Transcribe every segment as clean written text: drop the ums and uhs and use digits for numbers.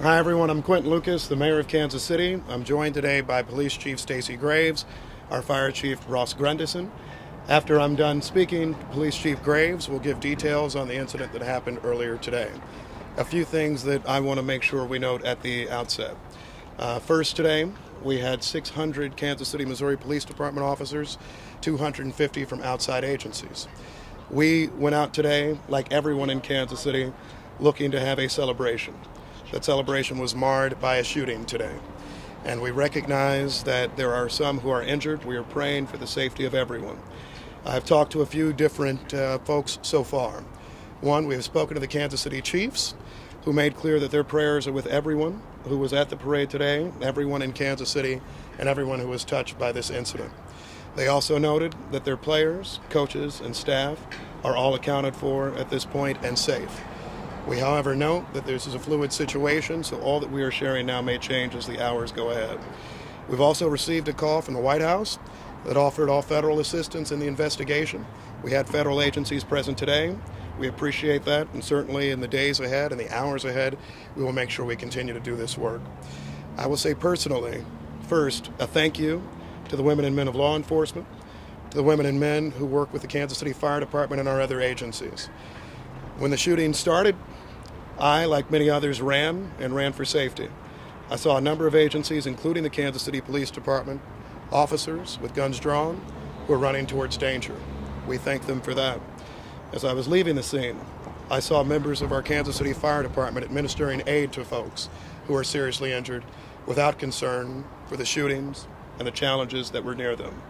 Hi everyone, I'm Quentin Lucas, the Mayor of Kansas City. I'm joined today by Police Chief Stacy Graves, our Fire Chief Ross Grendison. After I'm done speaking, Police Chief Graves will give details on the incident that happened earlier today. A few things that I want to make sure we note at the outset. First today, we had 600 Kansas City, Missouri Police Department officers, 250 from outside agencies. We went out today, like everyone in Kansas City, looking to have a celebration. That celebration was marred by a shooting today. And we recognize that there are some who are injured. We are praying for the safety of everyone. I've talked to a few different folks so far. One, we have spoken to the Kansas City Chiefs, who made clear that their prayers are with everyone who was at the parade today, everyone in Kansas City, and everyone who was touched by this incident. They also noted that their players, coaches, and staff are all accounted for at this point and safe. We, however, note that this is a fluid situation, so all that we are sharing now may change as the hours go ahead. We've also received a call from the White House that offered all federal assistance in the investigation. We had federal agencies present today. We appreciate that, and certainly in the days ahead and the hours ahead, we will make sure we continue to do this work. I will say personally, first, a thank you to the women and men of law enforcement, to the women and men who work with the Kansas City Fire Department and our other agencies. When the shooting started, I, like many others, ran for safety. I saw a number of agencies, including the Kansas City Police Department, officers with guns drawn, who were running towards danger. We thank them for that. As I was leaving the scene, I saw members of our Kansas City Fire Department administering aid to folks who are seriously injured without concern for the shootings and the challenges that were near them.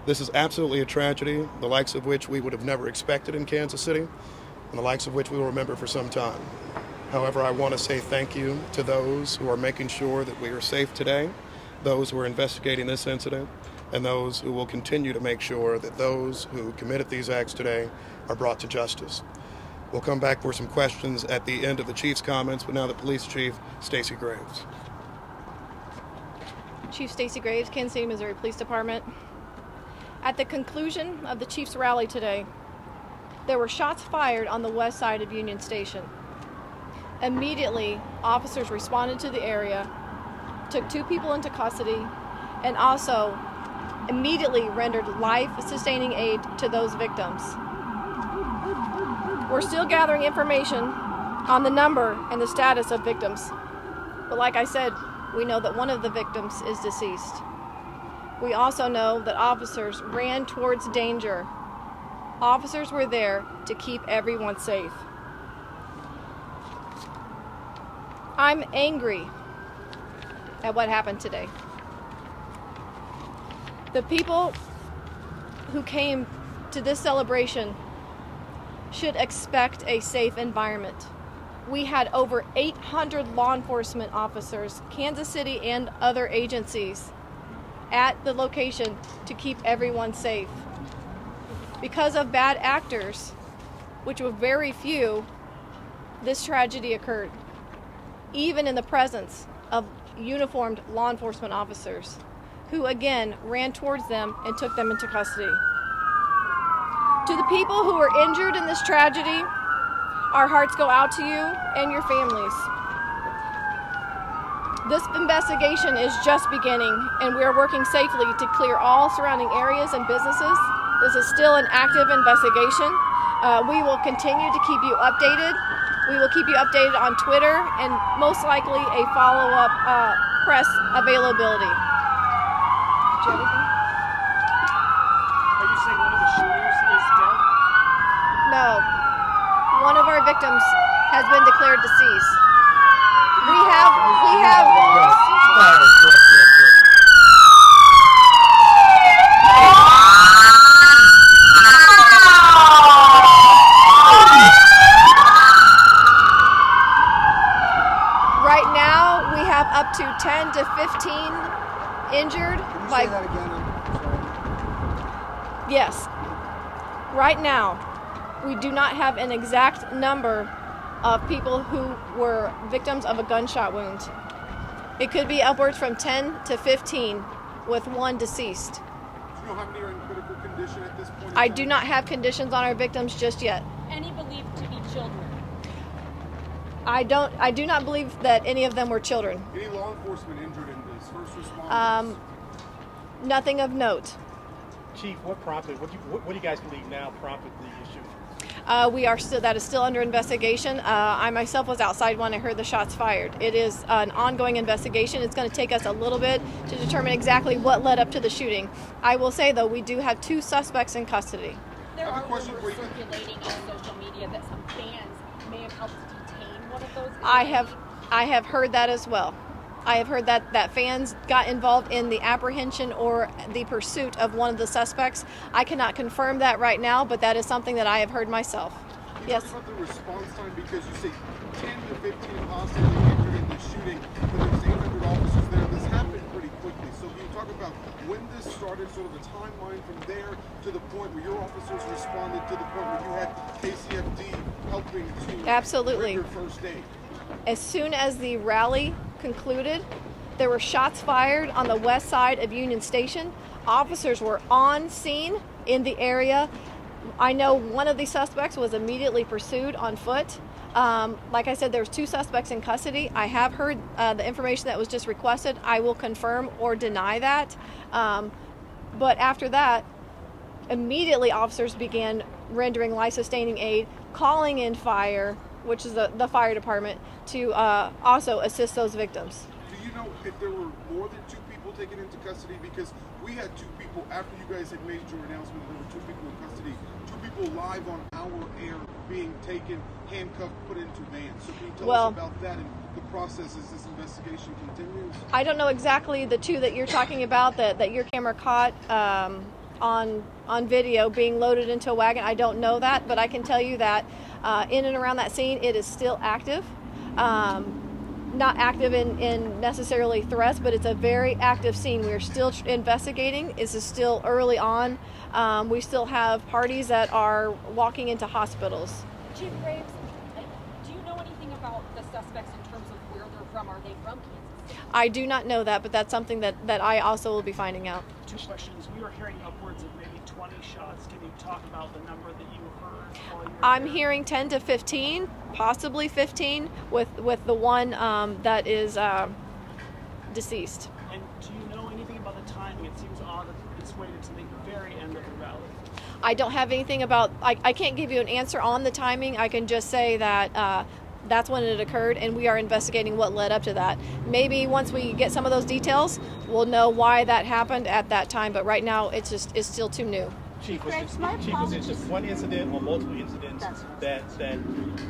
This is absolutely a tragedy, the likes of which we would have never expected in Kansas City, and the likes of which we will remember for some time. However, I want to say thank you to those who are making sure that we are safe today, those who are investigating this incident, and those who will continue to make sure that those who committed these acts today are brought to justice. We'll come back for some questions at the end of the Chief's comments, but now the Police Chief, Stacy Graves. Chief Stacy Graves, Kansas City, Missouri Police Department. At the conclusion of the Chiefs rally today, there were shots fired on the west side of Union Station. Immediately, officers responded to the area, took 2 people into custody, and also immediately rendered life-sustaining aid to those victims. We're still gathering information on the number and the status of victims. But like I said, we know that one of the victims is deceased. We also know that officers ran towards danger. Officers were there to keep everyone safe. I'm angry at what happened today. The people who came to this celebration should expect a safe environment. We had over 800 law enforcement officers, Kansas City and other agencies, at the location to keep everyone safe. Because of bad actors, which were very few, this tragedy occurred, even in the presence of uniformed law enforcement officers, who again ran towards them and took them into custody. To the people who were injured in this tragedy, our hearts go out to you and your families. This investigation is just beginning, and we are working safely to clear all surrounding areas and businesses. This is still an active investigation. We will continue to keep you updated. We will keep you updated on Twitter and most likely a follow-up press availability. Do you have anything? Are you saying one of the shooters is dead? No. One of our victims has been declared deceased. We have right now we have up to 10 to 15 injured. Can you say that again? I'm sorry. Yes. Right now, we do not have an exact number of people who were victims of a gunshot wound. It could be upwards from 10 to 15, with one deceased. Do you know how many are in critical condition at this point? I do not have conditions on our victims just yet. Any believed to be children? I do not believe that any of them were children. Any law enforcement injured in this? First responders? Nothing of note. Chief, what do you guys believe now prompted the shooting? That is still under investigation. I myself was outside when I heard the shots fired. It is an ongoing investigation. It's going to take us a little bit to determine exactly what led up to the shooting. I will say, though, we do have 2 suspects in custody. There I have are a question rumors for you. circulating on social media that some fans may have helped detain one of those. I have heard that as well. I have heard that fans got involved in the apprehension or the pursuit of one of the suspects. I cannot confirm that right now, but that is something that I have heard myself. Can you Yes. talk about the response time, because you say 10 to 15 possibly injured in the shooting, but there's 800 officers there. This happened pretty quickly. So can you talk about when this started, sort of the timeline from there to the point where your officers responded, to the point where you had KCFD helping to Absolutely. render first aid? As soon as the rally concluded, there were shots fired on the west side of Union Station. Officers were on scene in the area. I know one of the suspects was immediately pursued on foot. Like I said, there's 2 suspects in custody. I have heard the information that was just requested. I will confirm or deny that. But after that, immediately officers began rendering life-sustaining aid, calling in fire, which is the fire department, to also assist those victims. Do you know if there were more than 2 people taken into custody? Because we had 2 people, after you guys had made your announcement, there were 2 people in custody, 2 people live on our air being taken, handcuffed, put into vans. So can you tell us about that and the process as this investigation continues? I don't know exactly the 2 that you're talking about that your camera caught on video being loaded into a wagon. I don't know that, but I can tell you that in and around that scene, it is still active. Not active in necessarily threats, but it's a very active scene. We're still investigating. This is still early on. We still have parties that are walking into hospitals. Chief Graves, do you know anything about the suspects in terms of where they're from? Are they from Kansas City? I do not know that, but that's something that I also will be finding out. 2 questions. We were hearing upwards of maybe 20 shots. Can you talk about the number that you heard while you were I'm there? hearing 10 to 15, possibly 15, with the one that is deceased. And do you know anything about the timing? It seems odd that it's waited to the very end of the rally. I don't have anything about, I can't give you an answer on the timing. I can just say that that's when it occurred, and we are investigating what led up to that. Maybe once we get some of those details, we'll know why that happened at that time, but right now it's still too new. Chief, was it just one incident or multiple incidents that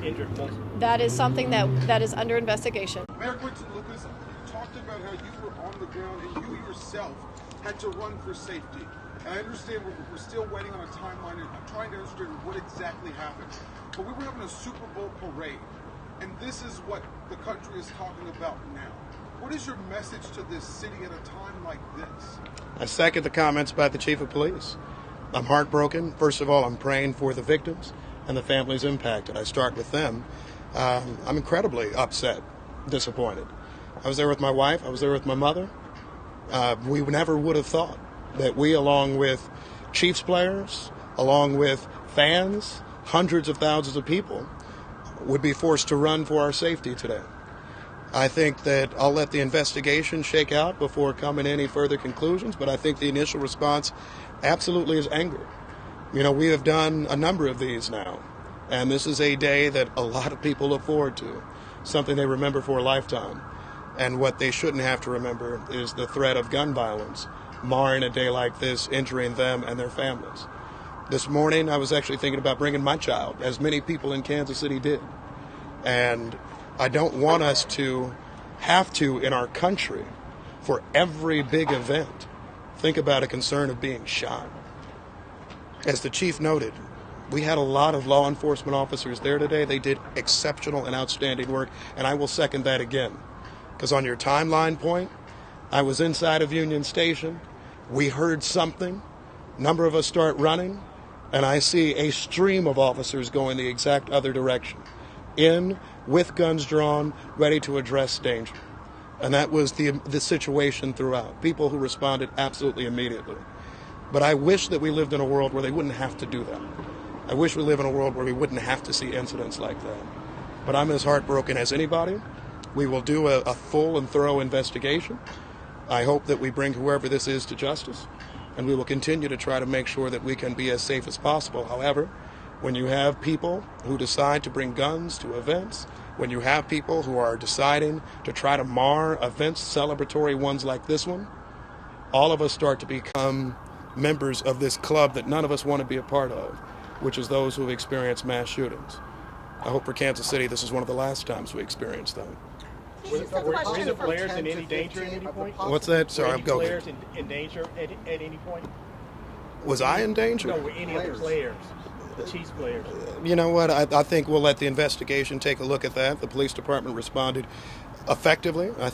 injured multiple? That is something that is under investigation. Mayor Quinton Lucas, you talked about how you were on the ground and you yourself had to run for safety. And I understand we're still waiting on a timeline, and I'm trying to understand what exactly happened. But we were having a Super Bowl parade, and this is what the country is talking about now. What is your message to this city at a time like this? I second the comments by the chief of police. I'm heartbroken. First of all, I'm praying for the victims and the families impacted. I start with them. I'm incredibly upset, disappointed. I was there with my wife. I was there with my mother. We never would have thought that we, along with Chiefs players, along with fans, hundreds of thousands of people, would be forced to run for our safety today. I think that I'll let the investigation shake out before coming to any further conclusions, but I think the initial response absolutely is anger. You know, we have done a number of these now, and this is a day that a lot of people look forward to, something they remember for a lifetime. And what they shouldn't have to remember is the threat of gun violence marring a day like this, injuring them and their families. This morning, I was actually thinking about bringing my child, as many people in Kansas City did. And I don't want us to have to, in our country, for every big event, think about a concern of being shot. As the chief noted, we had a lot of law enforcement officers there today. They did exceptional and outstanding work, and I will second that again. Because on your timeline point, I was inside of Union Station. We heard something. A number of us start running, and I see a stream of officers going the exact other direction, in with guns drawn, ready to address danger. And that was the situation throughout. People who responded absolutely immediately. But I wish that we lived in a world where they wouldn't have to do that. I wish we live in a world where we wouldn't have to see incidents like that. but I'm as heartbroken as anybody. We will do a full and thorough investigation. I hope that we bring whoever this is to justice, and we will continue to try to make sure that we can be as safe as possible. However, when you have people who decide to bring guns to events, when you have people who are deciding to try to mar events, celebratory ones like this one, all of us start to become members of this club that none of us want to be a part of, which is those who have experienced mass shootings. I hope for Kansas City this is one of the last times we experience them. Were the players in any danger at any point? What's that? Sorry, Were I'm any going. players in danger at any point? Was I in danger? No, were any of the players, the Chiefs players? You know what? I think we'll let the investigation take a look at that. The police department responded effectively. I